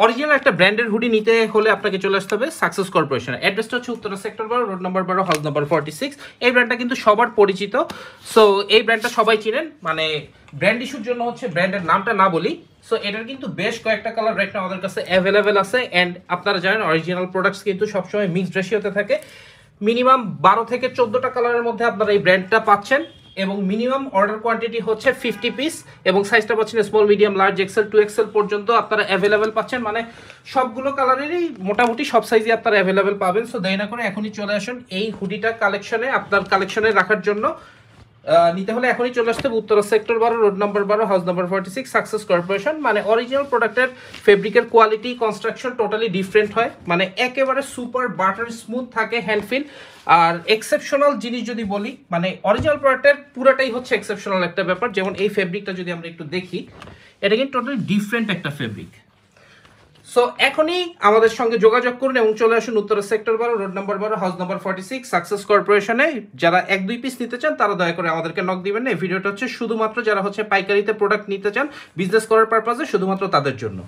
Original একটা ব্র্যান্ডের hoodie নিতে হলে আপনাকে চলে আসতে হবে সাকসেস কর্পোরেশন। অ্যাড্রেসটা হচ্ছে Uttara sector 12, road number 12, house number 46। এই ব্র্যান্ডটা কিন্তু সবার পরিচিত। সো এই ব্র্যান্ডটা সবাই চিনেন, মানে ব্র্যান্ড ইস্যুর জন্য হচ্ছে ব্র্যান্ডের নামটা না বলি। সো এটার কিন্তু বেশ কয়েকটা কালার রাইট নাও আমাদের কাছে অ্যাভেলেবেল আছে। অ্যান্ড আপনারা জানেন অরিজিনাল প্রোডাক্টস কিন্তু সবসময় মিক্সড রেশিওতে থাকে। মিনিমাম 12 থেকে 14টা কালারের মধ্যে আপনারা এই ব্র্যান্ডটা পাচ্ছেন, এবং মিনিমাম অর্ডার কোয়ান্টিটি হচ্ছে 50 পিস, এবং সাইজটা পাচ্ছেন small, medium, large, Excel, 2XL পর্যন্ত আপনারা অ্যাভেলেবেল পাচ্ছেন। মানে সবগুলো কালারেরই মোটামুটি সব সাইজই আপনারা অ্যাভেলেবেল পাবেন। সো দেরি না করে এখনই চলে আসুন এই হুডিটা কালেকশনে, আপনার কালেকশনে রাখার জন্য। নিতে হলে এখনই চলে আসতে হবে Uttara sector 12, road number 12, house number 46, success corporation. মানে অরিজিনাল প্রোডাক্টের ফেব্রিকের কোয়ালিটি, কনস্ট্রাকশন টোটালি ডিফারেন্ট হয়, মানে একেবারে সুপার বাটার স্মুথ থাকে হ্যান্ড ফিল। আর এক্সেপশনাল জিনিস যদি বলি, মানে অরিজিনাল প্রোডাক্টের পুরোটাই হচ্ছে এক্সেপশনাল একটা ব্যাপার। যেমন এই ফেব্রিকটা যদি আমরা একটু দেখি, এটা কিন্তু টোটালি ডিফারেন্ট একটা ফেব্রিক। সো এখনই আমাদের সঙ্গে যোগাযোগ করুন এবং চলে আসুন Uttara sector 12, road number 12, house number 46, success কর্পোরেশনে। যারা 1-2 পিস নিতে চান তারা দয়া করে আমাদেরকে নক দিবেন না। এই ভিডিওটা হচ্ছে শুধুমাত্র যারা হচ্ছে পাইকারিতে প্রোডাক্ট নিতে চান বিজনেস করার পারপাসে, শুধুমাত্র তাদের জন্য।